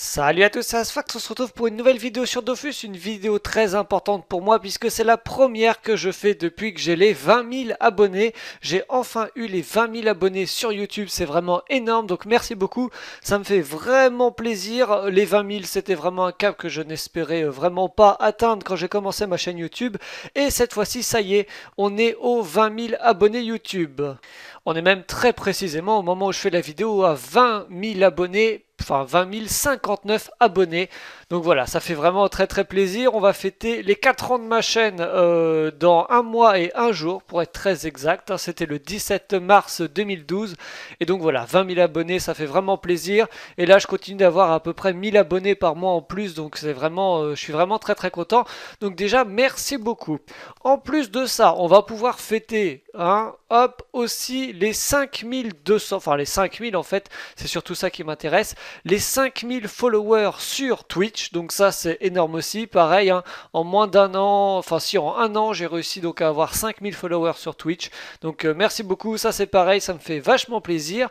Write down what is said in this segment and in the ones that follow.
Salut à tous, c'est Asfax, on se retrouve pour une nouvelle vidéo sur Dofus, une vidéo très importante pour moi puisque c'est la première que je fais depuis que j'ai les 20 000 abonnés. J'ai enfin eu les 20 000 abonnés sur YouTube, c'est vraiment énorme, donc merci beaucoup, ça me fait vraiment plaisir. Les 20 000 c'était vraiment un cap que je n'espérais vraiment pas atteindre quand j'ai commencé ma chaîne YouTube, et cette fois-ci ça y est, on est aux 20 000 abonnés YouTube. On est même très précisément au moment où je fais la vidéo à 20 000 abonnés, enfin 20 059 abonnés. Donc voilà, ça fait vraiment très très plaisir. On va fêter les 4 ans de ma chaîne dans un mois et un jour, pour être très exact, hein. C'était le 17 mars 2012. Et donc voilà, 20 000 abonnés, ça fait vraiment plaisir. Et là, je continue d'avoir à peu près 1000 abonnés par mois en plus. Donc c'est vraiment, je suis vraiment très très content. Donc déjà, merci beaucoup. En plus de ça, on va pouvoir fêter, hein, hop, aussi les 5200, enfin les 5000 en fait, c'est surtout ça qui m'intéresse, les 5000 followers sur Twitch. Donc ça c'est énorme aussi, pareil, hein, en moins d'un an, enfin si en un an j'ai réussi donc à avoir 5000 followers sur Twitch. Donc merci beaucoup, ça c'est pareil, ça me fait vachement plaisir.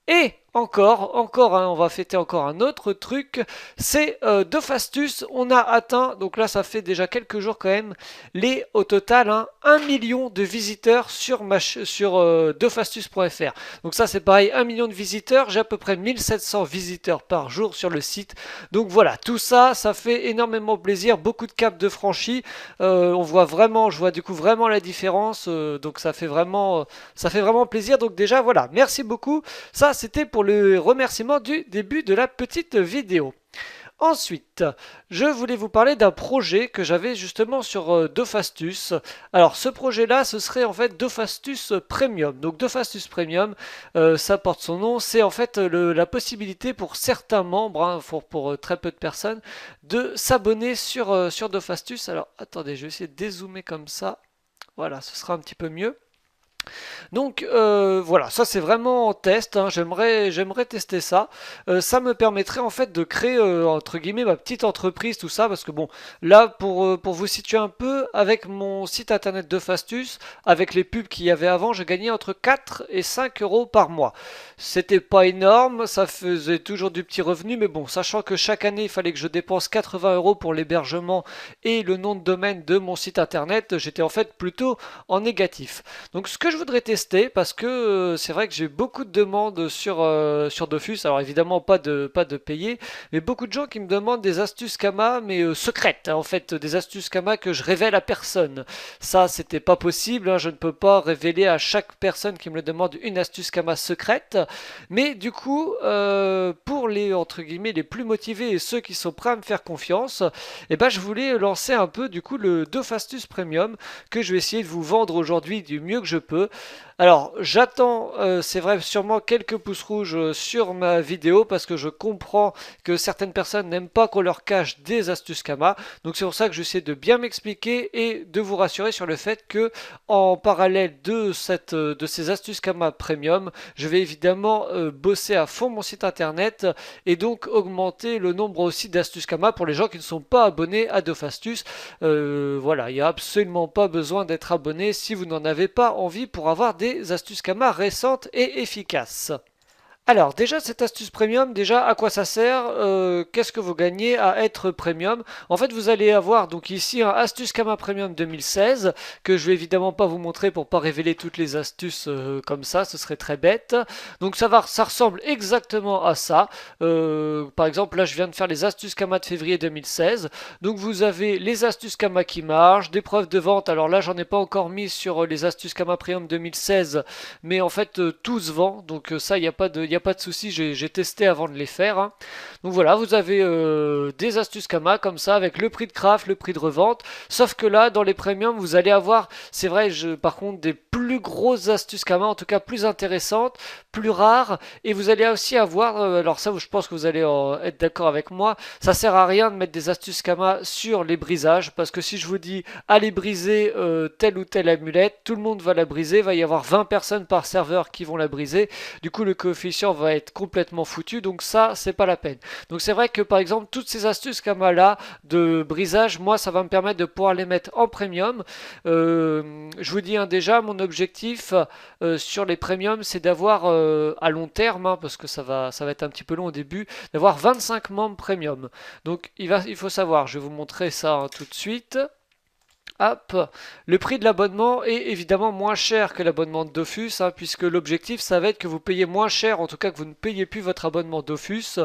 Et encore, hein, on va fêter encore un autre truc, c'est Dofastus, on a atteint, donc là ça fait déjà quelques jours quand même, au total, hein, 1 million de visiteurs sur, Dofastus.fr. Donc ça c'est pareil, 1 million de visiteurs, j'ai à peu près 1700 visiteurs par jour sur le site. Donc voilà, tout ça, ça fait énormément plaisir, beaucoup de caps de franchis, on voit vraiment, je vois du coup vraiment la différence, donc ça fait vraiment plaisir. Donc déjà voilà, merci beaucoup, ça c'était pour le remerciement du début de la petite vidéo. Ensuite, je voulais vous parler d'un projet que j'avais justement sur Dofastus. Alors ce projet-là, ce serait en fait Dofastus Premium. Donc Dofastus Premium, ça porte son nom, c'est en fait la possibilité pour certains membres, hein, pour très peu de personnes, de s'abonner sur Dofastus. Alors attendez, je vais essayer de dézoomer comme ça. Voilà, ce sera un petit peu mieux. Donc voilà, ça c'est vraiment en test, hein. J'aimerais tester ça. Ça me permettrait en fait de créer entre guillemets ma petite entreprise, tout ça, parce que bon, là pour vous situer un peu, avec mon site internet de Fastus, avec les pubs qu'il y avait avant, je gagnais entre 4 et 5 euros par mois. C'était pas énorme, ça faisait toujours du petit revenu, mais bon, sachant que chaque année il fallait que je dépense 80 euros pour l'hébergement et le nom de domaine de mon site internet, j'étais en fait plutôt en négatif. Donc ce que je voudrais tester, parce que c'est vrai que j'ai beaucoup de demandes sur Dofus, alors évidemment pas de payer, mais beaucoup de gens qui me demandent des astuces Kama, mais secrètes, hein, en fait, des astuces Kama que je révèle à personne. Ça, c'était pas possible, hein, je ne peux pas révéler à chaque personne qui me le demande une astuce Kama secrète, mais du coup, pour les, entre guillemets, les plus motivés et ceux qui sont prêts à me faire confiance, eh ben, je voulais lancer un peu, du coup, le Dofastus Premium, que je vais essayer de vous vendre aujourd'hui du mieux que je peux. Alors, j'attends, c'est vrai, sûrement quelques pouces rouges sur ma vidéo parce que je comprends que certaines personnes n'aiment pas qu'on leur cache des astuces Kama. Donc, c'est pour ça que j'essaie de bien m'expliquer et de vous rassurer sur le fait que, en parallèle de ces astuces Kama Premium, je vais évidemment bosser à fond mon site internet et donc augmenter le nombre aussi d'astuces Kama pour les gens qui ne sont pas abonnés à Dofastus. Voilà, il n'y a absolument pas besoin d'être abonné si vous n'en avez pas envie pour avoir des astuces Kama récentes et efficaces. Alors déjà cette astuce premium, déjà à quoi ça sert? Qu'est-ce que vous gagnez à être premium? En fait vous allez avoir donc ici un astuce Kama Premium 2016 que je vais évidemment pas vous montrer pour pas révéler toutes les astuces comme ça, ce serait très bête. Donc ça ressemble exactement à ça. Par exemple là je viens de faire les astuces Kama de février 2016. Donc vous avez les astuces Kama qui marchent, des preuves de vente. Alors là j'en ai pas encore mis sur les astuces Kama Premium 2016, mais en fait tout se vend. Donc ça il y a pas de souci, j'ai testé avant de les faire, hein. Donc voilà, vous avez des astuces Kama comme ça avec le prix de craft, le prix de revente. Sauf que là, dans les premiums, vous allez avoir, c'est vrai, par contre, des plus grosses astuces Kama, en tout cas plus intéressantes, plus rares. Et vous allez aussi avoir, alors ça, je pense que vous allez être d'accord avec moi, ça sert à rien de mettre des astuces Kama sur les brisages. Parce que si je vous dis, allez briser telle ou telle amulette, tout le monde va la briser, il va y avoir 20 personnes par serveur qui vont la briser. Du coup, le coefficient connexion va être complètement foutue, donc ça c'est pas la peine. Donc c'est vrai que par exemple toutes ces astuces Kama là de brisage, moi ça va me permettre de pouvoir les mettre en premium. Je vous dis hein, déjà mon objectif sur les premiums c'est d'avoir à long terme, hein, parce que ça va être un petit peu long au début, d'avoir 25 membres premium. Donc il faut savoir, je vais vous montrer ça hein, tout de suite. Hop, le prix de l'abonnement est évidemment moins cher que l'abonnement de Dofus, hein, puisque l'objectif ça va être que vous payez moins cher, en tout cas que vous ne payez plus votre abonnement Dofus,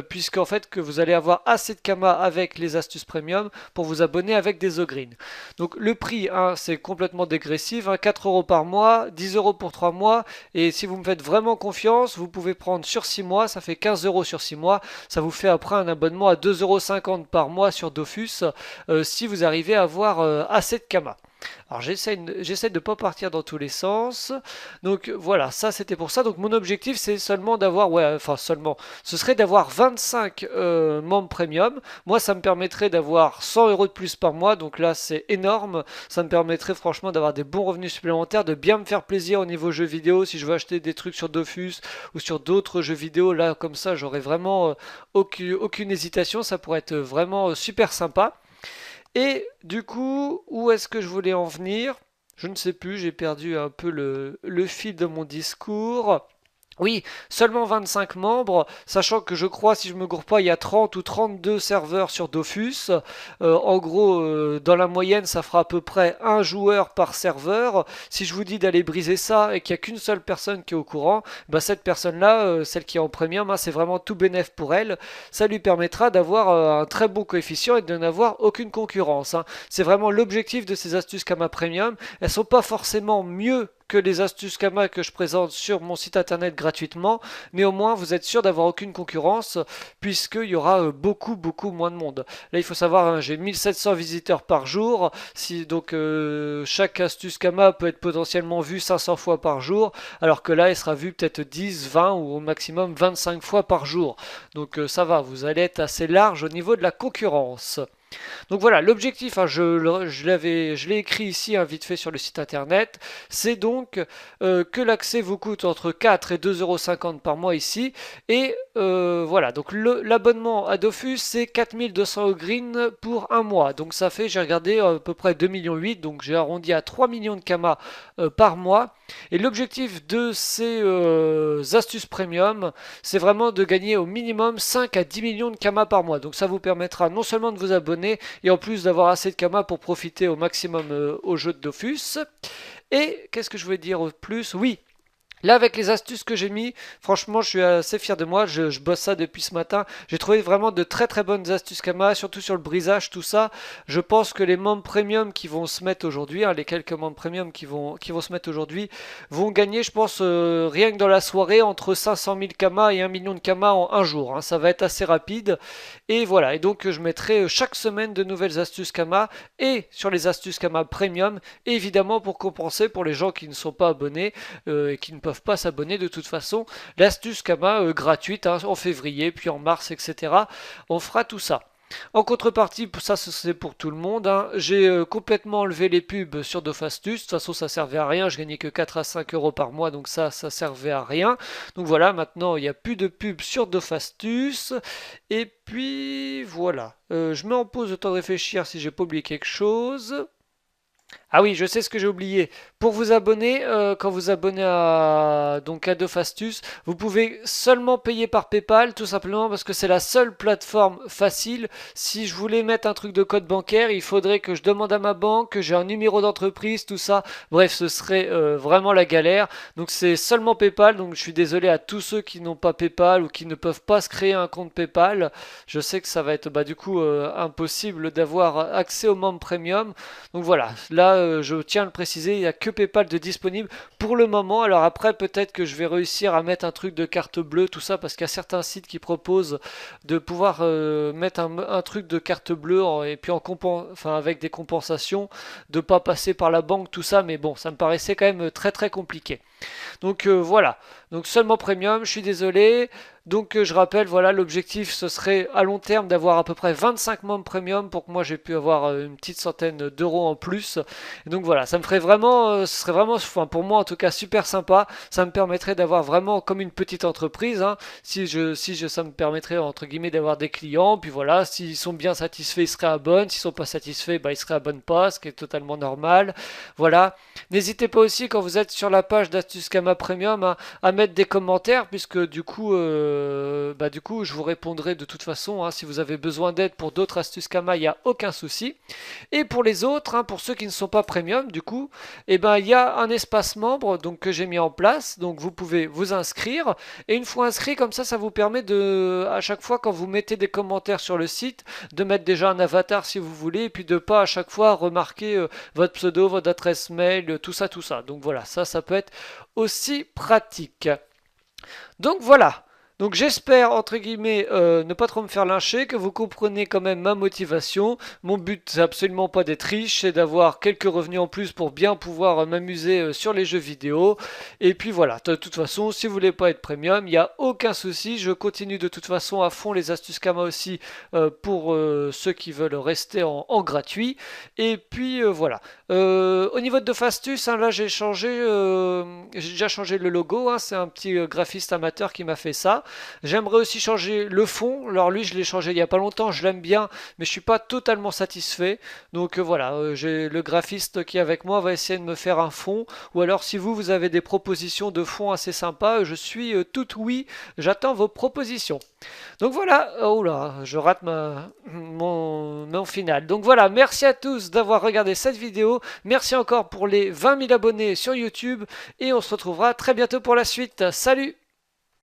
puisque en fait que vous allez avoir assez de Kama avec les astuces premium pour vous abonner avec des Ogreen. Donc le prix, hein, c'est complètement dégressif, hein, 4 euros par mois, 10 euros pour 3 mois, et si vous me faites vraiment confiance, vous pouvez prendre sur 6 mois, ça fait 15 euros sur 6 mois, ça vous fait après un abonnement à 2,50 € par mois sur Dofus, si vous arrivez à avoir assez de Kama. Alors j'essaie de ne pas partir dans tous les sens. Donc voilà, ça c'était pour ça. Donc mon objectif c'est seulement d'avoir, ouais, enfin seulement, ce serait d'avoir 25 membres premium. Moi ça me permettrait d'avoir 100 euros de plus par mois. Donc là c'est énorme. Ça me permettrait franchement d'avoir des bons revenus supplémentaires, de bien me faire plaisir au niveau jeux vidéo. Si je veux acheter des trucs sur Dofus ou sur d'autres jeux vidéo, là comme ça j'aurais vraiment aucune hésitation. Ça pourrait être vraiment super sympa. Et du coup, où est-ce que je voulais en venir? Je ne sais plus, j'ai perdu un peu le fil de mon discours. Oui, seulement 25 membres, sachant que je crois, si je me gourre pas, il y a 30 ou 32 serveurs sur Dofus. En gros, dans la moyenne, ça fera à peu près un joueur par serveur. Si je vous dis d'aller briser ça et qu'il n'y a qu'une seule personne qui est au courant, bah cette personne-là, celle qui est en premium, hein, c'est vraiment tout bénef pour elle. Ça lui permettra d'avoir un très bon coefficient et de n'avoir aucune concurrence, hein. C'est vraiment l'objectif de ces astuces Kama Premium. Elles sont pas forcément mieux que les astuces Kama que je présente sur mon site internet gratuitement. Néanmoins, vous êtes sûr d'avoir aucune concurrence puisqu'il y aura beaucoup moins de monde. Là, il faut savoir, hein, j'ai 1700 visiteurs par jour. Si, donc, chaque astuce Kama peut être potentiellement vue 500 fois par jour, alors que là, elle sera vue peut-être 10, 20 ou au maximum 25 fois par jour. Donc, ça va, vous allez être assez large au niveau de la concurrence. Donc voilà, l'objectif, hein, je l'ai écrit ici, hein, vite fait sur le site internet, c'est donc que l'accès vous coûte entre 4 et 2,50 € par mois ici. Et voilà, donc l'abonnement à Dofus, c'est 4200 green pour un mois. Donc ça fait, j'ai regardé, à peu près 2,8 millions, donc j'ai arrondi à 3 millions de Kama par mois. Et l'objectif de ces astuces premium, c'est vraiment de gagner au minimum 5 à 10 millions de Kama par mois. Donc ça vous permettra non seulement de vous abonner, et en plus d'avoir assez de Kama pour profiter au maximum au jeu de Dofus. Et qu'est-ce que je voulais dire au plus? Oui, là, avec les astuces que j'ai mis, franchement, je suis assez fier de moi. Je bosse ça depuis ce matin. J'ai trouvé vraiment de très bonnes astuces Kama, surtout sur le brisage, tout ça. Je pense que les membres premium qui vont se mettre aujourd'hui, hein, les quelques membres premium qui vont se mettre aujourd'hui, vont gagner, je pense, rien que dans la soirée, entre 500 000 Kama et 1 million de Kama en un jour, hein. Ça va être assez rapide. Et voilà. Et donc, je mettrai chaque semaine de nouvelles astuces Kama et sur les astuces Kama premium, évidemment pour compenser pour les gens qui ne sont pas abonnés et qui ne peuvent pas s'abonner de toute façon. L'astuce Kama gratuite, hein, en février, puis en mars, etc. On fera tout ça. En contrepartie, ça c'est pour tout le monde, hein, j'ai complètement enlevé les pubs sur Dofastus. De toute façon, ça servait à rien. Je gagnais que 4 à 5 euros par mois, donc ça servait à rien. Donc voilà, maintenant il n'y a plus de pubs sur Dofastus. Et puis voilà. Je mets en pause le temps de réfléchir si j'ai pas oublié quelque chose. Ah oui, je sais ce que j'ai oublié. Pour vous abonner, quand vous abonnez à donc à Dofastus, vous pouvez seulement payer par PayPal, tout simplement parce que c'est la seule plateforme facile. Si je voulais mettre un truc de code bancaire, il faudrait que je demande à ma banque, que j'ai un numéro d'entreprise, tout ça. Bref, ce serait vraiment la galère. Donc c'est seulement PayPal. Donc je suis désolé à tous ceux qui n'ont pas PayPal ou qui ne peuvent pas se créer un compte PayPal. Je sais que ça va être du coup impossible d'avoir accès aux membres premium. Donc voilà, là je tiens à le préciser, il n'y a que PayPal de disponible pour le moment. Alors après, peut-être que je vais réussir à mettre un truc de carte bleue, tout ça, parce qu'il y a certains sites qui proposent de pouvoir mettre un truc de carte bleue et puis avec des compensations, de pas passer par la banque, tout ça. Mais bon, ça me paraissait quand même très compliqué. Donc voilà, donc seulement premium, je suis désolé. Donc je rappelle, voilà, l'objectif ce serait à long terme d'avoir à peu près 25 membres premium pour que moi j'ai pu avoir une petite centaine d'euros en plus. Et donc voilà, ça me ferait vraiment, ce serait vraiment, enfin, pour moi en tout cas super sympa. Ça me permettrait d'avoir vraiment comme une petite entreprise, hein. Ça me permettrait entre guillemets d'avoir des clients. Puis voilà, s'ils sont bien satisfaits, ils seraient abonnés. S'ils sont pas satisfaits, bah, ils seraient abonnés pas, ce qui est totalement normal. Voilà. N'hésitez pas aussi quand vous êtes sur la page d'Astuce Gamma Premium, hein, à mettre des commentaires puisque du coup je vous répondrai de toute façon, hein, si vous avez besoin d'aide pour d'autres astuces Kama, il n'y a aucun souci. Et pour les autres, hein, pour ceux qui ne sont pas premium du coup, eh ben, il y a un espace membre donc, que j'ai mis en place, donc vous pouvez vous inscrire et une fois inscrit comme ça vous permet de, à chaque fois quand vous mettez des commentaires sur le site, de mettre déjà un avatar si vous voulez et puis de pas à chaque fois remarquer votre pseudo, votre adresse mail, tout ça, tout ça. Donc voilà, ça peut être aussi pratique. Donc voilà. Donc j'espère, entre guillemets, ne pas trop me faire lyncher, que vous comprenez quand même ma motivation. Mon but, c'est absolument pas d'être riche, c'est d'avoir quelques revenus en plus pour bien pouvoir m'amuser sur les jeux vidéo. Et puis voilà, de toute façon, si vous voulez pas être premium, il n'y a aucun souci. Je continue de toute façon à fond les astuces Kama aussi pour ceux qui veulent rester en gratuit. Et puis voilà. Au niveau de Fastus, hein, là j'ai déjà changé le logo, hein, c'est un petit graphiste amateur qui m'a fait ça. J'aimerais aussi changer le fond. Alors lui, je l'ai changé il n'y a pas longtemps, je l'aime bien, mais je suis pas totalement satisfait. Donc voilà, j'ai le graphiste qui est avec moi va essayer de me faire un fond. Ou alors si vous avez des propositions de fond assez sympas, je suis tout oui. J'attends vos propositions. Donc voilà, oh là, je rate mon final. Donc voilà, merci à tous d'avoir regardé cette vidéo. Merci encore pour les 20 000 abonnés sur YouTube. Et on se retrouvera très bientôt pour la suite. Salut!